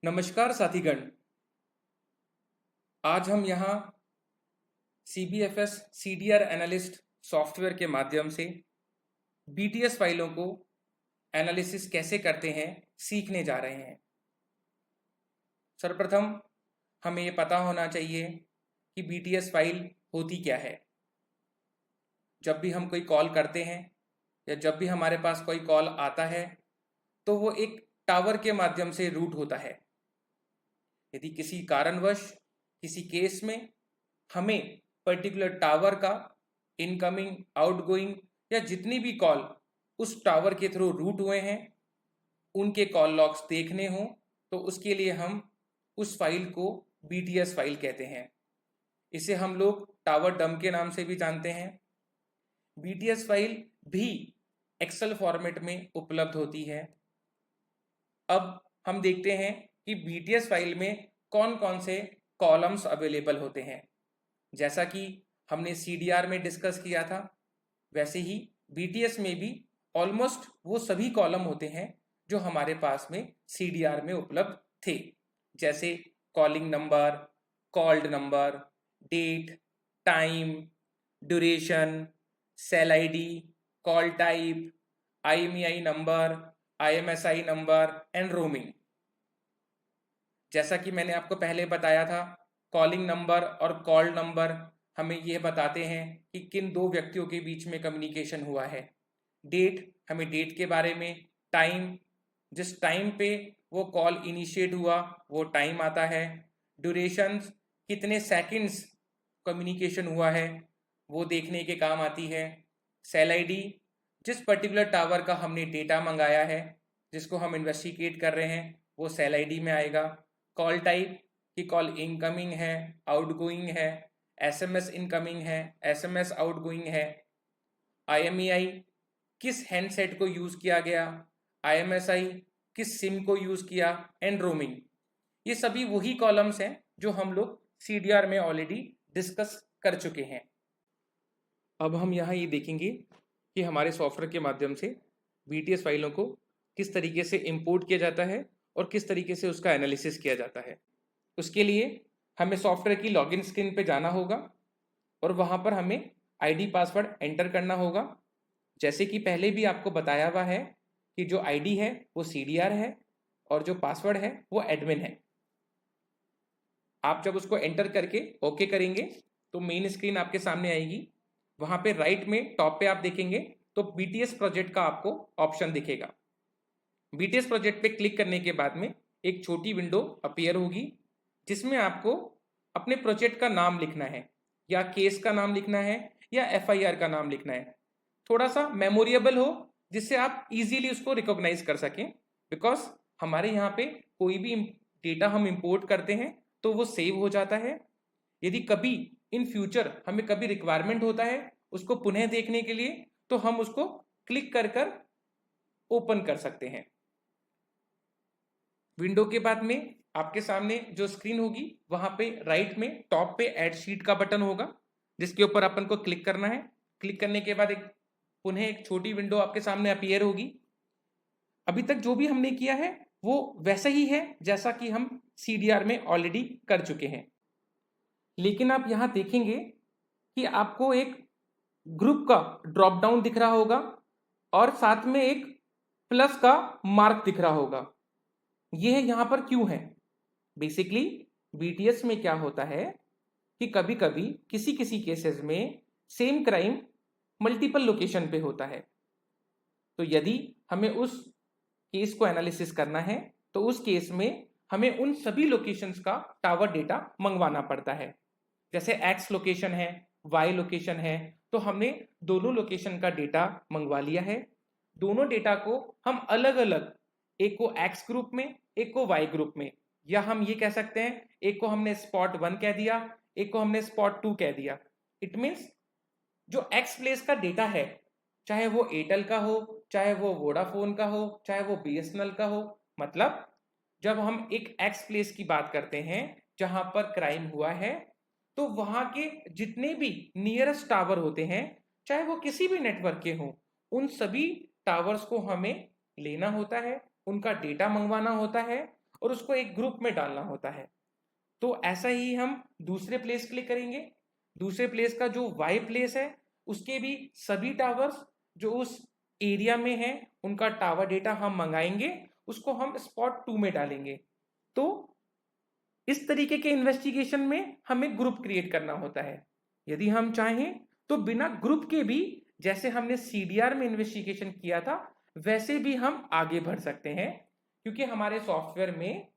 नमस्कार साथीगण। आज हम यहाँ CBFS CDR एनालिस्ट सॉफ्टवेयर के माध्यम से BTS फाइलों को एनालिसिस कैसे करते हैं सीखने जा रहे हैं। सर्वप्रथम हमें ये पता होना चाहिए कि BTS फाइल होती क्या है। जब भी हम कोई कॉल करते हैं या जब भी हमारे पास कोई कॉल आता है तो वो एक टावर के माध्यम से रूट होता है। यदि किसी कारणवश किसी केस में हमें पर्टिकुलर टावर का इनकमिंग आउटगोइंग या जितनी भी कॉल उस टावर के थ्रू रूट हुए हैं उनके कॉल लॉग्स देखने हों तो उसके लिए हम उस फाइल को BTS फाइल कहते हैं। इसे हम लोग टावर डंप के नाम से भी जानते हैं। BTS फाइल भी एक्सेल फॉर्मेट में उपलब्ध होती है। अब हम देखते हैं कि BTS फाइल में कौन कौन से कॉलम्स अवेलेबल होते हैं। जैसा कि हमने CDR में डिस्कस किया था वैसे ही BTS में भी ऑलमोस्ट वो सभी कॉलम होते हैं जो हमारे पास में CDR में उपलब्ध थे, जैसे calling number, called number, date, time, duration, cell ID, call type, IMEI number, IMSI number and roaming. जैसा कि मैंने आपको पहले बताया था, कॉलिंग नंबर और कॉल नंबर हमें यह बताते हैं कि किन दो व्यक्तियों के बीच में कम्युनिकेशन हुआ है। डेट हमें डेट के बारे में, टाइम जिस टाइम पे वो कॉल इनिशिएट हुआ वो टाइम आता है, ड्यूरेशंस कितने सेकंड्स कम्युनिकेशन हुआ है वो देखने के काम आती है, सेल आईडी जिस पर्टिकुलर टावर का हमने डेटा मंगाया है जिसको हम इन्वेस्टिगेट कर रहे हैं वो सेल आईडी में आएगा, कॉल टाइप कि कॉल इनकमिंग है, आउटगोइंग है, SMS इनकमिंग है, SMS आउटगोइंग है, IMEI किस हैंडसेट को यूज किया गया, IMSI किस सिम को यूज किया एंड रोमिंग। ये सभी वही कॉलम्स हैं जो हम लोग CDR में ऑलरेडी डिस्कस कर चुके हैं। अब हम यहाँ ये देखेंगे कि हमारे सॉफ्टवेयर के माध्यम से BTS फाइलों को किस तरीके से इंपोर्ट किया जाता है और किस तरीके से उसका एनालिसिस किया जाता है। उसके लिए हमें सॉफ्टवेयर की लॉगिन स्क्रीन पे जाना होगा और वहाँ पर हमें ID पासवर्ड एंटर करना होगा। जैसे कि पहले भी आपको बताया हुआ है कि जो ID है वो CDR है और जो पासवर्ड है वो एडमिन है। आप जब उसको एंटर करके ओके करेंगे तो मेन स्क्रीन आपके सामने आएगी। वहाँ पे राइट में टॉप पे आप देखेंगे तो BTS प्रोजेक्ट का आपको ऑप्शन दिखेगा। BTS प्रोजेक्ट पे क्लिक करने के बाद में एक छोटी विंडो अपीयर होगी जिसमें आपको अपने प्रोजेक्ट का नाम लिखना है या केस का नाम लिखना है या FIR का नाम लिखना है, थोड़ा सा मेमोरेबल हो जिससे आप इजीली उसको रिकॉग्नाइज कर सकें। बिकॉज हमारे यहाँ पे कोई भी डेटा हम इंपोर्ट करते हैं तो वो सेव हो जाता है। यदि कभी इन फ्यूचर हमें कभी रिक्वायरमेंट होता है उसको पुनः देखने के लिए तो हम उसको क्लिक कर कर ओपन कर सकते हैं। विंडो के बाद में आपके सामने जो स्क्रीन होगी वहां पे राइट में टॉप पे ऐड शीट का बटन होगा जिसके ऊपर अपन को क्लिक करना है। क्लिक करने के बाद पुनः एक छोटी विंडो आपके सामने अपीयर होगी। अभी तक जो भी हमने किया है वो वैसा ही है जैसा कि हम CDR में ऑलरेडी कर चुके हैं, लेकिन आप यहां देखेंगे कि आपको एक ग्रुप का ड्रॉप डाउन दिख रहा होगा और साथ में एक प्लस का मार्क दिख रहा होगा। यह यहां पर क्यों है? बेसिकली BTS में क्या होता है कि कभी कभी किसी किसी केसेस में सेम क्राइम मल्टीपल लोकेशन पे होता है, तो यदि हमें उस केस को एनालिसिस करना है तो उस केस में हमें उन सभी लोकेशंस का टावर डेटा मंगवाना पड़ता है। जैसे X लोकेशन है, Y लोकेशन है, तो हमने दोनों लोकेशन का डेटा मंगवा लिया है। दोनों डेटा को हम अलग अलग, एक को X ग्रुप में एक को Y ग्रुप में, या हम ये कह सकते हैं एक को हमने स्पॉट 1 कह दिया एक को हमने स्पॉट 2 कह दिया। इट मीन्स जो X प्लेस का डेटा है चाहे वो एयरटेल का हो, चाहे वो वोडाफोन का हो, चाहे वो BSNL का हो, मतलब जब हम एक X प्लेस की बात करते हैं जहां पर क्राइम हुआ है तो वहां के जितने भी नियरेस्ट टावर होते हैं चाहे वो किसी भी नेटवर्क के हों उन सभी टावर्स को हमें लेना होता है, उनका डेटा मंगवाना होता है और उसको एक ग्रुप में डालना होता है। तो ऐसा ही हम दूसरे प्लेस के लिए करेंगे। दूसरे प्लेस का जो वाई प्लेस है उसके भी सभी टावर्स जो उस एरिया में हैं उनका टावर डेटा हम मंगाएंगे, उसको हम स्पॉट 2 में डालेंगे। तो इस तरीके के इन्वेस्टिगेशन में हमें ग्रुप क्रिएट करना होता है। यदि हम चाहें तो बिना ग्रुप के भी, जैसे हमने सीडीआर में इन्वेस्टिगेशन किया था, वैसे भी हम आगे बढ़ सकते हैं, क्योंकि हमारे सॉफ्टवेयर में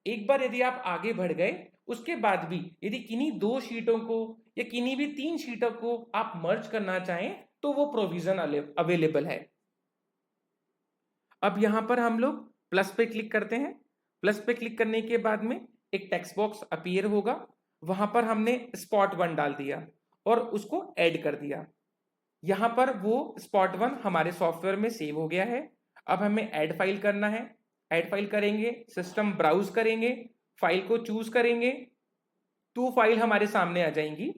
एक बार यदि आप आगे बढ़ गए उसके बाद भी यदि किन्हीं 2 शीटों को या किन्हीं भी 3 शीटों को आप मर्ज करना चाहें तो वो प्रोविजन अवेलेबल है। अब यहां पर हम लोग प्लस पे क्लिक करते हैं। प्लस पे क्लिक करने के बाद में एक टेक्स्ट बॉक्स अपीयर होगा, वहां पर हमने स्पॉट 1 डाल दिया और उसको ऐड कर दिया। यहां पर वो स्पॉट 1 हमारे सॉफ्टवेयर में सेव हो गया है। अब हमें ऐड फाइल करना है। ऐड फाइल करेंगे, सिस्टम ब्राउज करेंगे, फाइल को चूज करेंगे, 2 फाइल हमारे सामने आ जाएंगी।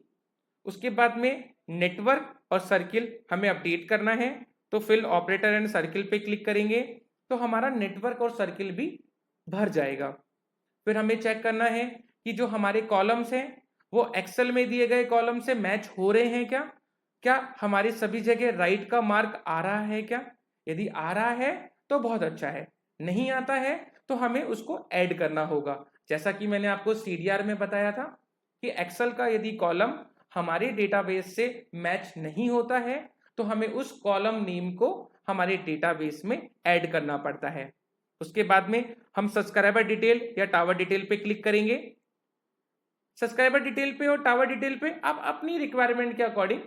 उसके बाद में नेटवर्क और सर्किल हमें अपडेट करना है, तो फिल ऑपरेटर एंड सर्किल पे क्लिक करेंगे तो हमारा नेटवर्क और सर्किल भी भर जाएगा। फिर हमें चेक करना है कि जो हमारे कॉलम्स हैं वो एक्सेल में दिए गए कॉलम से मैच हो रहे हैं क्या, क्या हमारी सभी जगह राइट का मार्क आ रहा है क्या। यदि आ रहा है तो बहुत अच्छा है, नहीं आता है तो हमें उसको ऐड करना होगा। जैसा कि मैंने आपको सीडीआर में बताया था कि एक्सेल का यदि कॉलम हमारे डेटाबेस से मैच नहीं होता है तो हमें उस कॉलम नेम को हमारे डेटाबेस में ऐड करना पड़ता है। उसके बाद में हम सब्सक्राइबर डिटेल या टावर डिटेल पे क्लिक करेंगे। सब्सक्राइबर डिटेल पे और टावर डिटेल पे आप अपनी रिक्वायरमेंट के अकॉर्डिंग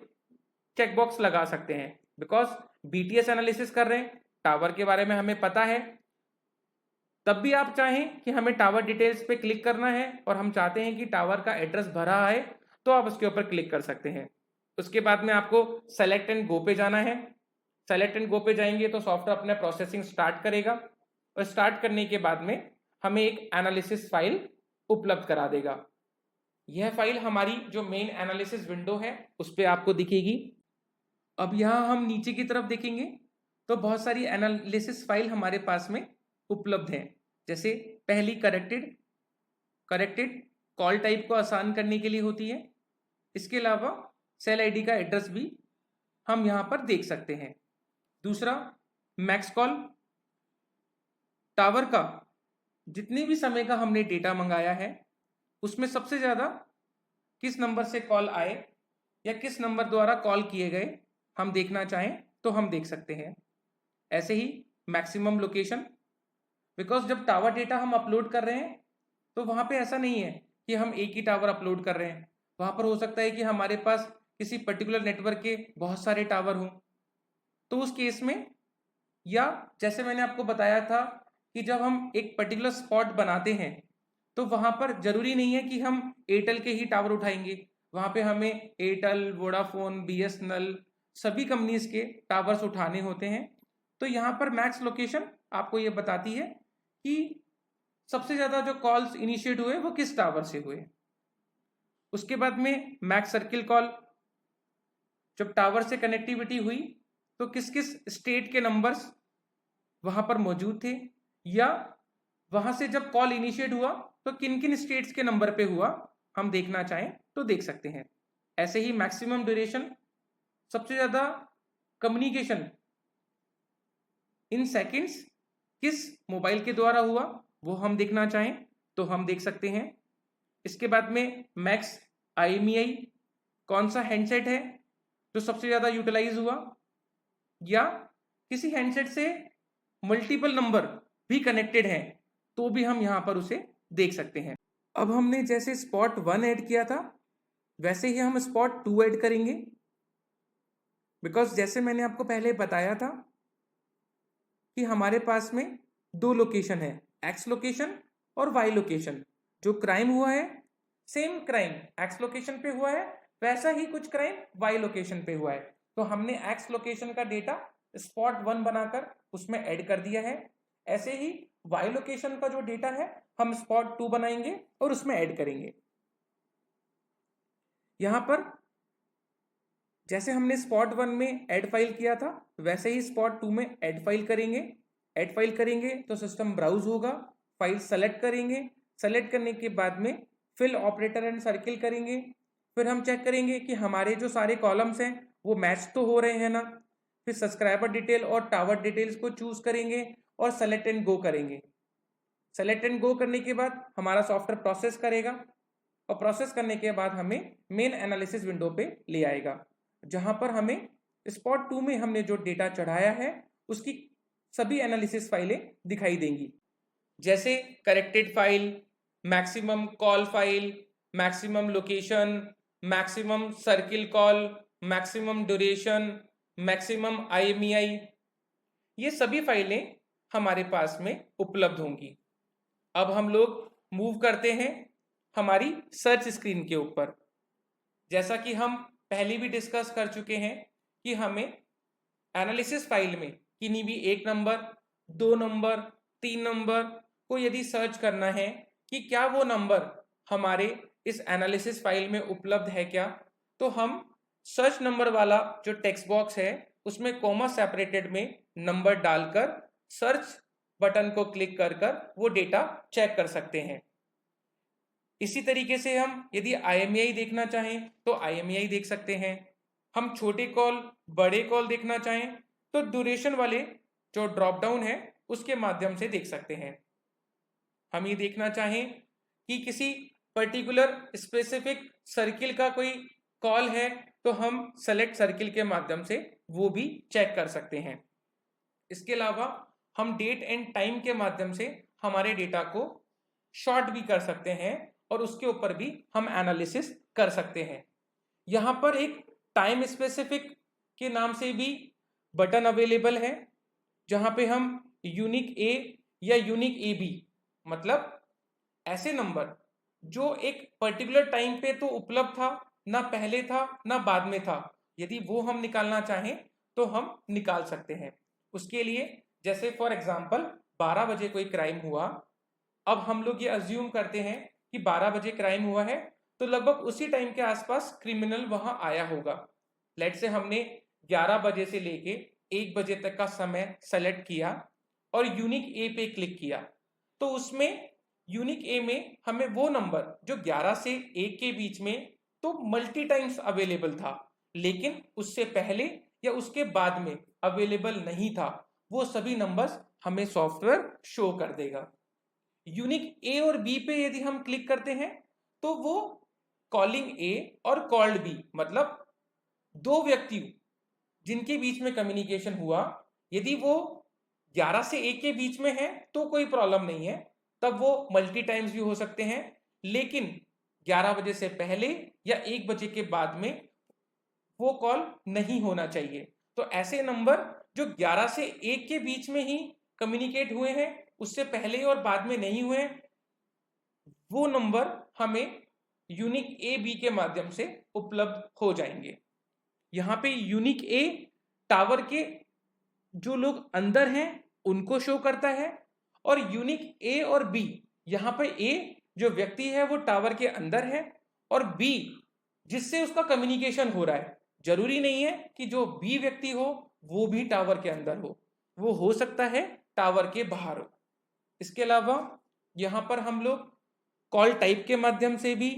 चेकबॉक्स लगा सकते हैं, बिकॉज बीटीएस एनालिसिस कर रहे हैं, टावर के बारे में हमें पता है। तब भी आप चाहें कि हमें टावर डिटेल्स पे क्लिक करना है और हम चाहते हैं कि टावर का एड्रेस भरा है तो आप उसके ऊपर क्लिक कर सकते हैं। उसके बाद में आपको सेलेक्ट एंड गो पे जाना है। सेलेक्ट एंड गो पे जाएंगे तो सॉफ्टवेयर अपना प्रोसेसिंग स्टार्ट करेगा और स्टार्ट करने के बाद में हमें एक एनालिसिस फाइल उपलब्ध करा देगा। यह फाइल हमारी जो मेन एनालिसिस विंडो है उस पर आपको दिखेगी। अब यहाँ हम नीचे की तरफ देखेंगे तो बहुत सारी एनालिसिस फाइल हमारे पास में उपलब्ध हैं। जैसे पहली करेक्टेड कॉल टाइप को आसान करने के लिए होती है। इसके अलावा सेल आईडी का एड्रेस भी हम यहाँ पर देख सकते हैं। दूसरा मैक्स कॉल, टावर का जितने भी समय का हमने डेटा मंगाया है उसमें सबसे ज़्यादा किस नंबर से कॉल आए या किस नंबर द्वारा कॉल किए गए हम देखना चाहें तो हम देख सकते हैं। ऐसे ही मैक्सिमम लोकेशन, बिकॉज जब टावर डेटा हम अपलोड कर रहे हैं तो वहाँ पे ऐसा नहीं है कि हम एक ही टावर अपलोड कर रहे हैं। वहाँ पर हो सकता है कि हमारे पास किसी पर्टिकुलर नेटवर्क के बहुत सारे टावर हों। तो उस केस में, या जैसे मैंने आपको बताया था कि जब हम एक पर्टिकुलर स्पॉट बनाते हैं तो वहाँ पर जरूरी नहीं है कि हम एयरटेल के ही टावर उठाएंगे। वहाँ पे हमें एयरटेल, वोडाफोन, बीएसएनएल सभी कंपनीज के टावर्स उठाने होते हैं। तो यहाँ पर मैक्स लोकेशन आपको ये बताती है कि सबसे ज़्यादा जो कॉल्स इनिशिएट हुए वो किस टावर से हुए। उसके बाद में मैक्स सर्किल कॉल, जब टावर से कनेक्टिविटी हुई तो किस किस स्टेट के नंबर्स वहाँ पर मौजूद थे, या वहाँ से जब कॉल इनिशिएट हुआ तो किन किन स्टेट्स के नंबर पे हुआ हम देखना चाहें तो देख सकते हैं। ऐसे ही मैक्सिमम ड्यूरेशन, सबसे ज़्यादा कम्युनिकेशन इन सेकंड्स किस मोबाइल के द्वारा हुआ वो हम देखना चाहें तो हम देख सकते हैं। इसके बाद में मैक्स IMEI, कौन सा हैंडसेट है जो सबसे ज़्यादा यूटिलाइज हुआ, या किसी हैंडसेट से मल्टीपल नंबर भी कनेक्टेड हैं तो भी हम यहाँ पर उसे देख सकते हैं। अब हमने जैसे स्पॉट 1 ऐड किया था वैसे ही हम स्पॉट 2 ऐड करेंगे, बिकॉज जैसे मैंने आपको पहले बताया था कि हमारे पास में 2 लोकेशन है, एक्स लोकेशन और वाई लोकेशन। जो क्राइम हुआ है सेम क्राइम एक्स लोकेशन पे हुआ है, वैसा ही कुछ क्राइम वाई लोकेशन पे हुआ है। तो हमने एक्स लोकेशन का डेटा स्पॉट 1 बनाकर उसमें ऐड कर दिया है। ऐसे ही वाई लोकेशन का जो डेटा है हम स्पॉट 2 बनाएंगे और उसमें ऐड करेंगे। यहां पर जैसे हमने स्पॉट 1 में ऐड फाइल किया था वैसे ही स्पॉट 2 में ऐड फाइल करेंगे। ऐड फाइल करेंगे तो सिस्टम ब्राउज होगा, फाइल सेलेक्ट करेंगे। सेलेक्ट करने के बाद में फिल ऑपरेटर एंड सर्किल करेंगे। फिर हम चेक करेंगे कि हमारे जो सारे कॉलम्स हैं वो मैच तो हो रहे हैं ना। फिर सब्सक्राइबर डिटेल और टावर डिटेल्स को चूज करेंगे और सेलेक्ट एंड गो करेंगे। सेलेक्ट एंड गो करने के बाद हमारा सॉफ्टवेयर प्रोसेस करेगा और प्रोसेस करने के बाद हमें मेन एनालिसिस विंडो पे ले आएगा, जहां पर हमें स्पॉट 2 में हमने जो डेटा चढ़ाया है उसकी सभी एनालिसिस फाइलें दिखाई देंगी, जैसे corrected file, maximum call file, maximum location, maximum circle call, maximum duration, maximum IMEI। ये सभी फाइलें हमारे पास में उपलब्ध होंगी। अब हम लोग मूव करते हैं हमारी सर्च स्क्रीन के ऊपर। जैसा कि हम पहले भी डिस्कस कर चुके हैं कि हमें एनालिसिस फाइल में किन्हीं भी एक नंबर, 2 नंबर, 3 नंबर को यदि सर्च करना है कि क्या वो नंबर हमारे इस एनालिसिस फाइल में उपलब्ध है क्या, तो हम सर्च नंबर वाला जो टेक्स्ट बॉक्स है उसमें कॉमा सेपरेटेड में नंबर डालकर सर्च बटन को क्लिक कर कर वो डेटा चेक कर सकते हैं। इसी तरीके से हम यदि IMEI देखना चाहें तो IMEI देख सकते हैं। हम छोटे कॉल, बड़े कॉल देखना चाहें तो ड्यूरेशन वाले जो ड्रॉप डाउन है उसके माध्यम से देख सकते हैं। हम ये देखना चाहें कि किसी पर्टिकुलर स्पेसिफिक सर्किल का कोई कॉल है तो हम सेलेक्ट सर्किल के माध्यम से वो भी चेक कर सकते हैं। इसके अलावा हम डेट एंड टाइम के माध्यम से हमारे डेटा को शॉर्ट भी कर सकते हैं और उसके ऊपर भी हम एनालिसिस कर सकते हैं। यहाँ पर एक टाइम स्पेसिफिक के नाम से भी बटन अवेलेबल है, जहाँ पे हम यूनिक ए या यूनिक AB, मतलब ऐसे नंबर जो एक पर्टिकुलर टाइम पे तो उपलब्ध था, ना पहले था ना बाद में था, यदि वो हम निकालना चाहें तो हम निकाल सकते हैं। उसके लिए जैसे फॉर एग्जांपल 12 बजे कोई क्राइम हुआ, अब हम लोग ये अज्यूम करते हैं कि 12 बजे क्राइम हुआ है तो लगभग उसी टाइम के आसपास क्रिमिनल वहां आया होगा। लेट से हमने 11 बजे से लेके 1 बजे तक का समय सेलेक्ट किया और यूनिक ए पे क्लिक किया, तो उसमें यूनिक ए में हमें वो नंबर जो 11 से 1 के बीच में तो मल्टी टाइम्स अवेलेबल था, लेकिन उससे पहले या उसके बाद में अवेलेबल नहीं था, वो सभी नंबर्स हमें सॉफ्टवेयर शो कर देगा। यूनिक ए और बी पे यदि हम क्लिक करते हैं तो वो कॉलिंग ए और कॉल्ड बी, मतलब 2 व्यक्ति जिनके बीच में कम्युनिकेशन हुआ, यदि वो 11 से 1 के बीच में है तो कोई प्रॉब्लम नहीं है, तब वो मल्टी टाइम्स भी हो सकते हैं, लेकिन 11 बजे से पहले या 1 बजे के बाद में वो कॉल नहीं होना चाहिए। तो ऐसे नंबर जो 11 से 1 के बीच में ही कम्युनिकेट हुए हैं, उससे पहले और बाद में नहीं हुए, वो नंबर हमें यूनिक ए बी के माध्यम से उपलब्ध हो जाएंगे। यहाँ पे यूनिक ए टावर के जो लोग अंदर हैं उनको शो करता है, और यूनिक ए और बी, यहाँ पे ए जो व्यक्ति है वो टावर के अंदर है और बी जिससे उसका कम्युनिकेशन हो रहा है। जरूरी नहीं है कि जो बी व्यक्ति हो वो भी टावर के अंदर हो, हो सकता है टावर के बाहर हो। इसके अलावा यहाँ पर हम लोग कॉल टाइप के माध्यम से भी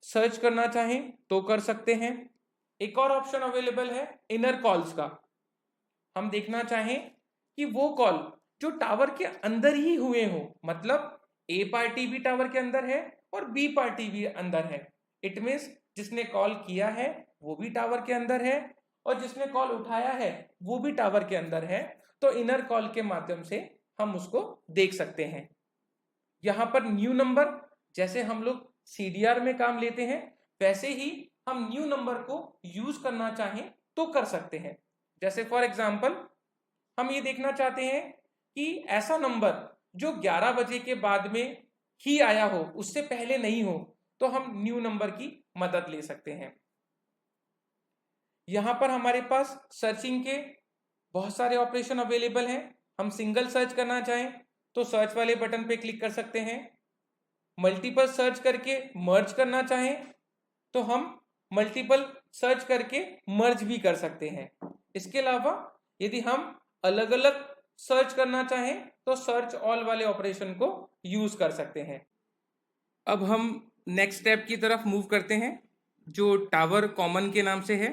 सर्च करना चाहें तो कर सकते हैं। एक और ऑप्शन अवेलेबल है इनर कॉल्स का। हम देखना चाहें कि वो कॉल जो टावर के अंदर ही हुए हो, मतलब ए पार्टी भी टावर के अंदर है और बी पार्टी भी अंदर है। इट मीन्स जिसने कॉल किया है वो भी टावर के अंदर है और जिसने कॉल उठाया है वो भी टावर के अंदर है, तो इनर कॉल के माध्यम से हम उसको देख सकते हैं। यहाँ पर न्यू नंबर, जैसे हम लोग CDR में काम लेते हैं वैसे ही हम न्यू नंबर को यूज करना चाहें तो कर सकते हैं। जैसे फॉर एग्जांपल हम ये देखना चाहते हैं कि ऐसा नंबर जो 11 बजे के बाद में ही आया हो, उससे पहले नहीं हो, तो हम न्यू नंबर की मदद ले सकते हैं। यहाँ पर हमारे पास सर्चिंग के बहुत सारे ऑपरेशन अवेलेबल हैं। हम सिंगल सर्च करना चाहें तो सर्च वाले बटन पे क्लिक कर सकते हैं। मल्टीपल सर्च करके मर्ज करना चाहें तो हम मल्टीपल सर्च करके मर्ज भी कर सकते हैं। इसके अलावा यदि हम अलग अलग सर्च करना चाहें तो सर्च ऑल वाले ऑपरेशन को यूज कर सकते हैं। अब हम नेक्स्ट स्टेप की तरफ मूव करते हैं जो टावर कॉमन के नाम से है।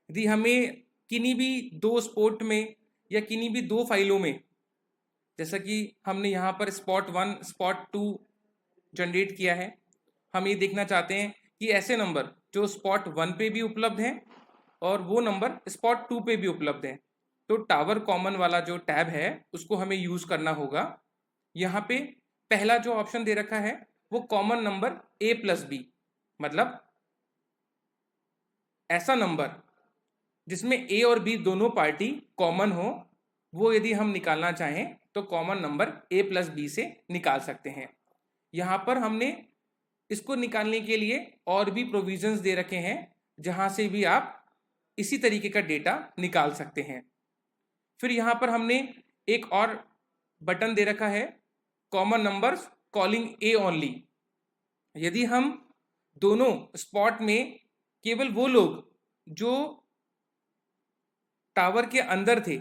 यदि हमें किन्हीं भी दो स्पोर्ट में या किन्हीं भी दो फाइलों में, जैसा कि हमने यहाँ पर स्पॉट 1 स्पॉट 2 जनरेट किया है, हम ये देखना चाहते हैं कि ऐसे नंबर जो स्पॉट 1 पे भी उपलब्ध हैं और वो नंबर स्पॉट 2 पे भी उपलब्ध हैं, तो टावर कॉमन वाला जो टैब है उसको हमें यूज करना होगा। यहाँ पे पहला जो ऑप्शन दे रखा है वो कॉमन नंबर A+B, मतलब ऐसा नंबर जिसमें A और B दोनों पार्टी कॉमन हो, वो यदि हम निकालना चाहें तो कॉमन नंबर A+B से निकाल सकते हैं। यहाँ पर हमने इसको निकालने के लिए और भी प्रोविजंस दे रखे हैं जहाँ से भी आप इसी तरीके का डेटा निकाल सकते हैं। फिर यहाँ पर हमने एक और बटन दे रखा है common numbers calling A only. यदि हम दोनों स्पॉट में केवल वो लोग जो टावर के अंदर थे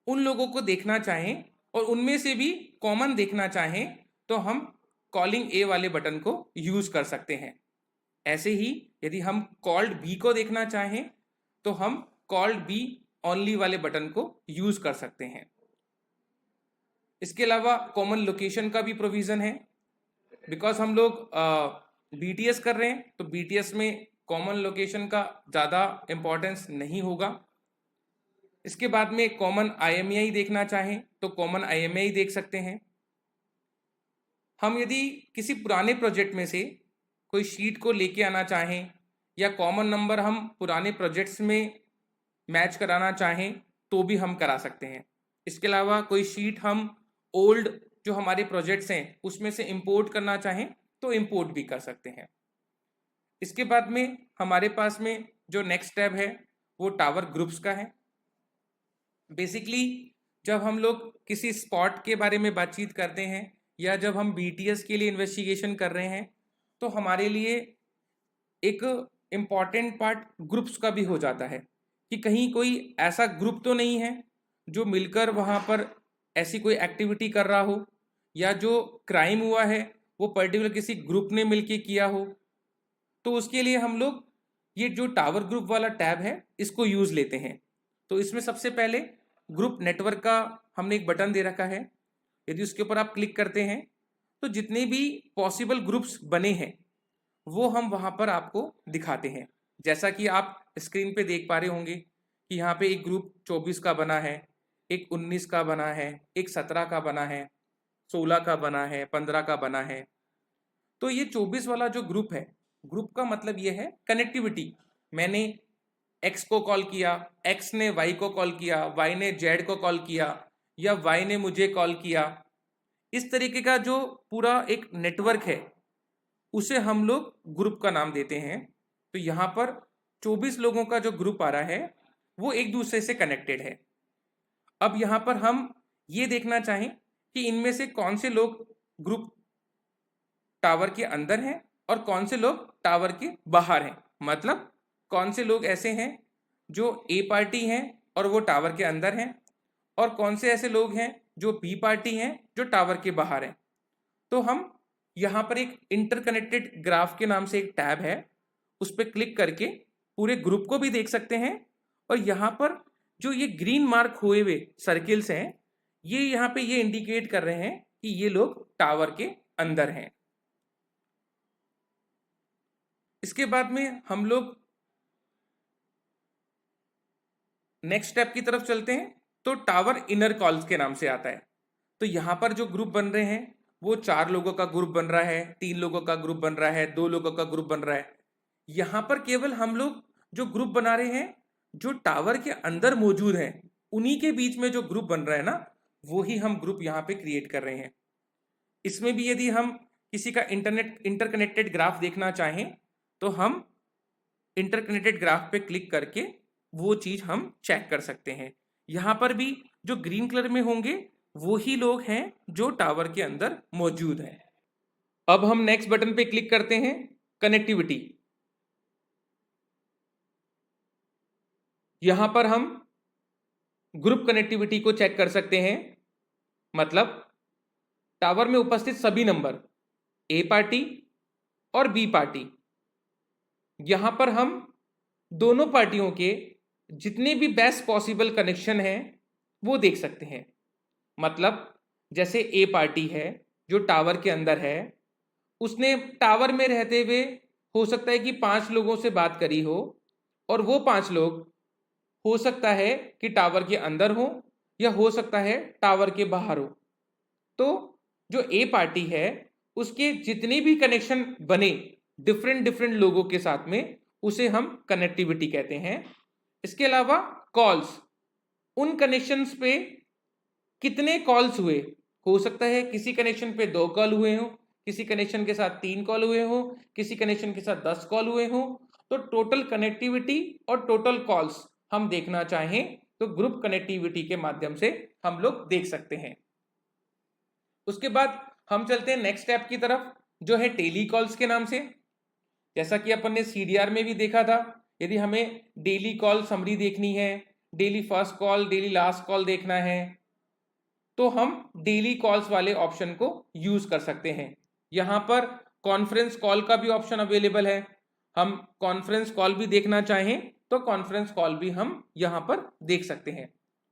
उन लोगों को देखना चाहें और उनमें से भी कॉमन देखना चाहें तो हम कॉलिंग A वाले बटन को यूज कर सकते हैं। ऐसे ही यदि हम कॉल्ड B को देखना चाहें तो हम कॉल्ड B ओनली वाले बटन को यूज कर सकते हैं। इसके अलावा कॉमन लोकेशन का भी प्रोविजन है। बिकॉज हम लोग BTS कर रहे हैं तो BTS में कॉमन लोकेशन का ज़्यादा इम्पोर्टेंस नहीं होगा। इसके बाद में कॉमन IMEI देखना चाहें तो कॉमन IMEI देख सकते हैं। हम यदि किसी पुराने प्रोजेक्ट में से कोई शीट को लेके आना चाहें या कॉमन नंबर हम पुराने प्रोजेक्ट्स में मैच कराना चाहें तो भी हम करा सकते हैं। इसके अलावा कोई शीट हम ओल्ड जो हमारे प्रोजेक्ट्स हैं उसमें से इंपोर्ट करना चाहें तो इंपोर्ट भी कर सकते हैं। इसके बाद में हमारे पास में जो नेक्स्ट टैब है वो टावर ग्रुप्स का है। बेसिकली जब हम लोग किसी स्पॉट के बारे में बातचीत करते हैं या जब हम BTS के लिए इन्वेस्टिगेशन कर रहे हैं तो हमारे लिए एक इम्पॉर्टेंट पार्ट ग्रुप्स का भी हो जाता है कि कहीं कोई ऐसा ग्रुप तो नहीं है जो मिलकर वहाँ पर ऐसी कोई एक्टिविटी कर रहा हो या जो क्राइम हुआ है वो पर्टिकुलर किसी ग्रुप ने मिलके किया हो। तो उसके लिए हम लोग ये जो टावर ग्रुप वाला टैब है इसको यूज़ लेते हैं। तो इसमें सबसे पहले ग्रुप नेटवर्क का हमने एक बटन दे रखा है। यदि उसके ऊपर आप क्लिक करते हैं तो जितने भी पॉसिबल ग्रुप्स बने हैं वो हम वहाँ पर आपको दिखाते हैं। जैसा कि आप स्क्रीन पे देख पा रहे होंगे कि यहाँ पे एक ग्रुप 24 का बना है, एक 19 का बना है, एक 17 का बना है, 16 का बना है, 15 का बना है। तो ये 24 वाला जो ग्रुप है, ग्रुप का मतलब ये है कनेक्टिविटी। मैंने X को कॉल किया, X ने Y को कॉल किया, Y ने Z को कॉल किया या Y ने मुझे कॉल किया। इस तरीके का जो पूरा एक नेटवर्क है उसे हम लोग ग्रुप का नाम देते हैं। तो यहाँ पर 24 लोगों का जो ग्रुप आ रहा है वो एक दूसरे से कनेक्टेड है। अब यहाँ पर हम ये देखना चाहें कि इनमें से कौन से लोग ग्रुप टावर के अंदर हैं और कौन से लोग टावर के बाहर हैं। मतलब कौन से लोग ऐसे हैं जो A पार्टी हैं और वो टावर के अंदर हैं और कौन से ऐसे लोग हैं जो B पार्टी हैं जो टावर के बाहर हैं। तो हम यहाँ पर एक इंटरकनेक्टेड ग्राफ के नाम से एक टैब है, उस पर क्लिक करके पूरे ग्रुप को भी देख सकते हैं। और यहाँ पर जो ये ग्रीन मार्क हुए हुए सर्किल्स हैं ये यहाँ पे ये इंडिकेट कर रहे हैं कि ये लोग टावर के अंदर हैं। इसके बाद में हम लोग नेक्स्ट स्टेप की तरफ चलते हैं। तो टावर इनर कॉल्स के नाम से आता है। तो यहाँ पर जो ग्रुप बन रहे हैं वो 4 लोगों का ग्रुप बन रहा है, 3 लोगों का ग्रुप बन रहा है, 2 लोगों का ग्रुप बन रहा है। यहाँ पर केवल हम लोग जो ग्रुप बना रहे हैं जो टावर के अंदर मौजूद हैं उन्हीं के बीच में जो ग्रुप बन रहा है ना वो ही हम ग्रुप यहाँ पे क्रिएट कर रहे हैं। इसमें भी यदि हम किसी का इंटरकनेक्टेड ग्राफ देखना चाहें तो हम इंटरकनेक्टेड ग्राफ पे क्लिक करके वो चीज हम चेक कर सकते हैं। यहाँ पर भी जो ग्रीन कलर में होंगे वो ही लोग हैं जो टावर के अंदर मौजूद हैं। अब हम नेक्स्ट बटन पे क्लिक करते हैं, कनेक्टिविटी। यहां पर हम ग्रुप कनेक्टिविटी को चेक कर सकते हैं मतलब टावर में उपस्थित सभी नंबर ए पार्टी और बी पार्टी, यहां पर हम दोनों पार्टियों के जितने भी बेस्ट पॉसिबल कनेक्शन हैं वो देख सकते हैं। मतलब जैसे ए पार्टी है जो टावर के अंदर है, उसने टावर में रहते हुए हो सकता है कि 5 लोगों से बात करी हो, और वो 5 लोग हो सकता है कि टावर के अंदर हो या हो सकता है टावर के बाहर हो। तो जो ए पार्टी है उसके जितने भी कनेक्शन बने डिफरेंट डिफरेंट लोगों के साथ में, उसे हम कनेक्टिविटी कहते हैं। इसके अलावा कॉल्स, उन कनेक्शंस पे कितने कॉल्स हुए, हो सकता है किसी कनेक्शन पे 2 कॉल हुए हो, किसी कनेक्शन के साथ 3 कॉल हुए हो, किसी कनेक्शन के साथ 10 कॉल हुए हो। तो टोटल कनेक्टिविटी और टोटल कॉल्स हम देखना चाहें तो ग्रुप कनेक्टिविटी के माध्यम से हम लोग देख सकते हैं। उसके बाद हम चलते हैं नेक्स्ट स्टेप की तरफ, जो है टेली कॉल्स के नाम से। जैसा कि अपन ने सीडीआर में भी देखा था, यदि हमें डेली कॉल समरी देखनी है, daily first call, daily last call देखना है, तो हम डेली कॉल्स वाले ऑप्शन को यूज कर सकते हैं। यहां पर कॉन्फ्रेंस कॉल का भी ऑप्शन अवेलेबल है। हम कॉन्फ्रेंस कॉल भी देखना चाहें तो कॉन्फ्रेंस कॉल भी हम यहां पर देख सकते हैं।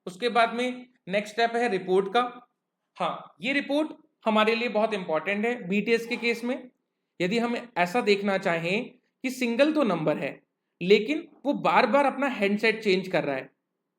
उसके बाद में नेक्स्ट स्टेप है रिपोर्ट का। हाँ, ये रिपोर्ट हमारे लिए बहुत इंपॉर्टेंट है बीटीएस के केस में। यदि हम ऐसा देखना चाहें कि सिंगल तो नंबर है लेकिन वो बार बार अपना हैंडसेट चेंज कर रहा है,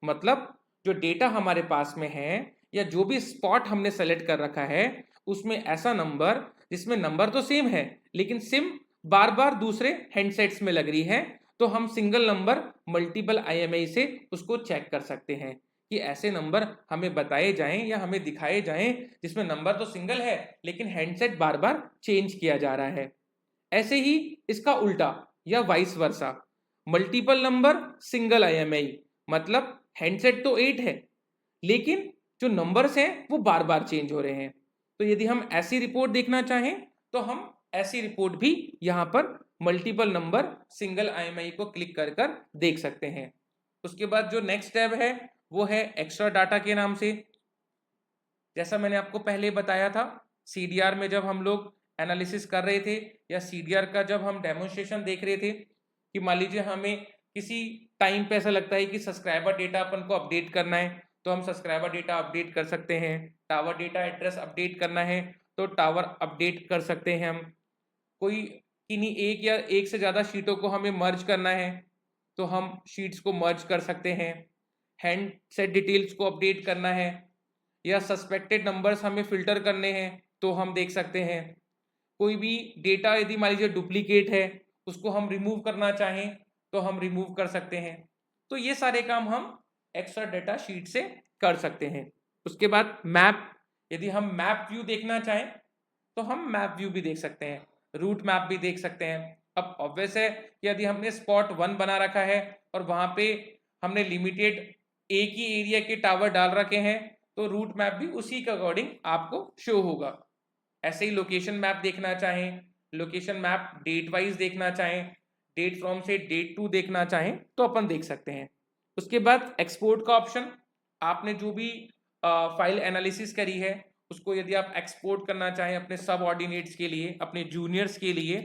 मतलब जो डेटा हमारे पास में है या जो भी स्पॉट हमने सेलेक्ट कर रखा है उसमें ऐसा नंबर जिसमें नंबर तो सेम है लेकिन सिम बार बार दूसरे हैंडसेट्स में लग रही है, तो हम सिंगल नंबर मल्टीपल आईएमआई से उसको चेक कर सकते हैं कि ऐसे नंबर हमें बताए जाएं या हमें दिखाए जाएं जिसमें नंबर तो सिंगल है लेकिन हैंडसेट बार बार चेंज किया जा रहा है। ऐसे ही इसका उल्टा या vice versa, multiple number single IMEI, मतलब हैंडसेट तो 8 है लेकिन जो नंबर्स हैं वो बार बार चेंज हो रहे हैं। तो यदि हम ऐसी रिपोर्ट देखना चाहें तो हम ऐसी रिपोर्ट भी यहां पर मल्टीपल नंबर सिंगल आईएमआई को क्लिक कर कर देख सकते हैं। उसके बाद जो नेक्स्ट टैब है वो है एक्स्ट्रा डाटा के नाम से। जैसा मैंने आपको पहले बताया था, सीडीआर में जब हम लोग एनालिसिस कर रहे थे या सीडीआर का जब हम डेमोन्स्ट्रेशन देख रहे थे कि मान लीजिए हमें किसी टाइम पे ऐसा लगता है कि सब्सक्राइबर डेटा अपन को अपडेट करना है तो हम सब्सक्राइबर डेटा अपडेट कर सकते हैं। टावर डेटा एड्रेस अपडेट करना है तो टावर अपडेट कर सकते हैं हम। कोई किन्हीं एक या एक से ज़्यादा शीटों को हमें मर्ज करना है तो हम शीट्स को मर्ज कर सकते हैं। हैंड सेट डिटेल्स को अपडेट करना है या सस्पेक्टेड नंबर्स हमें फिल्टर करने हैं तो हम देख सकते हैं। कोई भी डेटा यदि मान लीजिए डुप्लीकेट है उसको हम रिमूव करना चाहें तो हम रिमूव कर सकते हैं। तो ये सारे काम हम एक्स्ट्रा डेटा शीट से कर सकते हैं। उसके बाद मैप, यदि हम मैप व्यू देखना चाहें तो हम मैप व्यू भी देख सकते हैं, रूट मैप भी देख सकते हैं। अब ऑब्वियस है कि यदि हमने स्पॉट 1 बना रखा है और वहां पे हमने लिमिटेड एक ही एरिया के टावर डाल रखे हैं तो रूट मैप भी उसी के अकॉर्डिंग आपको शो होगा। ऐसे ही लोकेशन मैप देखना चाहें, लोकेशन मैप डेट वाइज देखना चाहें, डेट फ्रॉम से डेट टू देखना चाहें तो अपन देख सकते हैं। उसके बाद एक्सपोर्ट का ऑप्शन, आपने जो भी फाइल एनालिसिस करी है उसको यदि आप एक्सपोर्ट करना चाहें अपने सब ऑर्डिनेट्स के लिए, अपने जूनियर्स के लिए,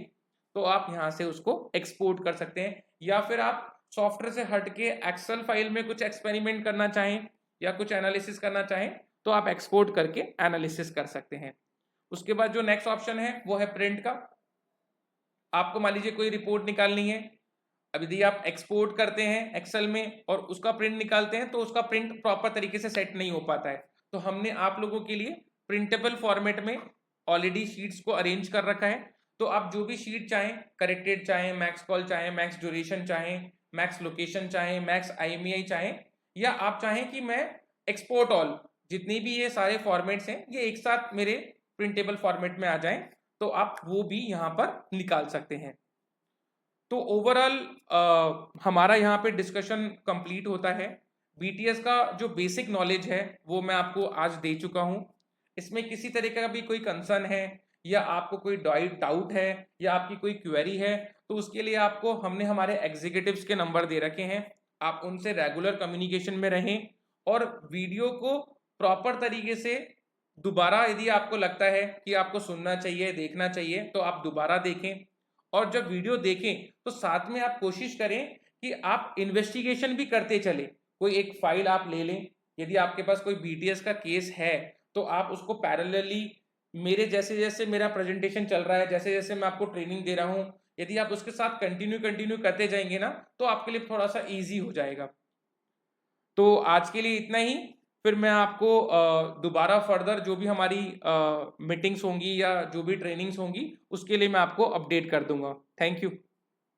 तो आप यहाँ से उसको एक्सपोर्ट कर सकते हैं। या फिर आप सॉफ्टवेयर से हट के एक्सेल फाइल में कुछ एक्सपेरिमेंट करना चाहें या कुछ एनालिसिस करना चाहें तो आप एक्सपोर्ट करके एनालिसिस कर सकते हैं। उसके बाद जो नेक्स्ट ऑप्शन है वो है प्रिंट का। आपको मान लीजिए कोई रिपोर्ट निकालनी है, अब यदि आप एक्सपोर्ट करते हैं एक्सेल में और उसका प्रिंट निकालते हैं तो उसका प्रिंट प्रॉपर तरीके से सेट नहीं हो पाता है, तो हमने आप लोगों के लिए प्रिंटेबल फॉर्मेट में ऑलरेडी शीट्स को अरेंज कर रखा है। तो आप जो भी शीट चाहें, करेक्टेड चाहें, मैक्स कॉल चाहें, मैक्स ड्यूरेशन चाहें, मैक्स लोकेशन चाहें, मैक्स आईएमईआई चाहें, या आप चाहें कि मैं एक्सपोर्ट ऑल, जितनी भी ये सारे फॉर्मेट्स हैं ये एक साथ मेरे प्रिंटेबल फॉर्मेट में आ जाएं, तो आप वो भी यहाँ पर निकाल सकते हैं। तो ओवरऑल हमारा यहाँ पे डिस्कशन कंप्लीट होता है। बीटीएस का जो बेसिक नॉलेज है वो मैं आपको आज दे चुका हूँ। इसमें किसी तरीके का भी कोई कंसर्न है या आपको कोई डाउट है या आपकी कोई क्वेरी है तो उसके लिए आपको हमने हमारे एग्जीक्यूटिव्स के नंबर दे रखे हैं, आप उनसे रेगुलर कम्युनिकेशन में रहें और वीडियो को प्रॉपर तरीके से दोबारा यदि आपको लगता है कि आपको सुनना चाहिए, देखना चाहिए, तो आप दोबारा देखें। और जब वीडियो देखें तो साथ में आप कोशिश करें कि आप इन्वेस्टिगेशन भी करते चले। कोई एक फाइल आप ले लें, यदि आपके पास कोई बीटीएस का केस है तो आप उसको पैरेलली, मेरे जैसे जैसे मेरा प्रेजेंटेशन चल रहा है, जैसे जैसे मैं आपको ट्रेनिंग दे रहा हूं, यदि आप उसके साथ कंटिन्यू कंटिन्यू करते जाएंगे ना, तो आपके लिए थोड़ा सा ईजी हो जाएगा। तो आज के लिए इतना ही। फिर मैं आपको दोबारा फर्दर जो भी हमारी मीटिंग्स होंगी या जो भी ट्रेनिंग्स होंगी उसके लिए मैं आपको अपडेट कर दूंगा। Thank you.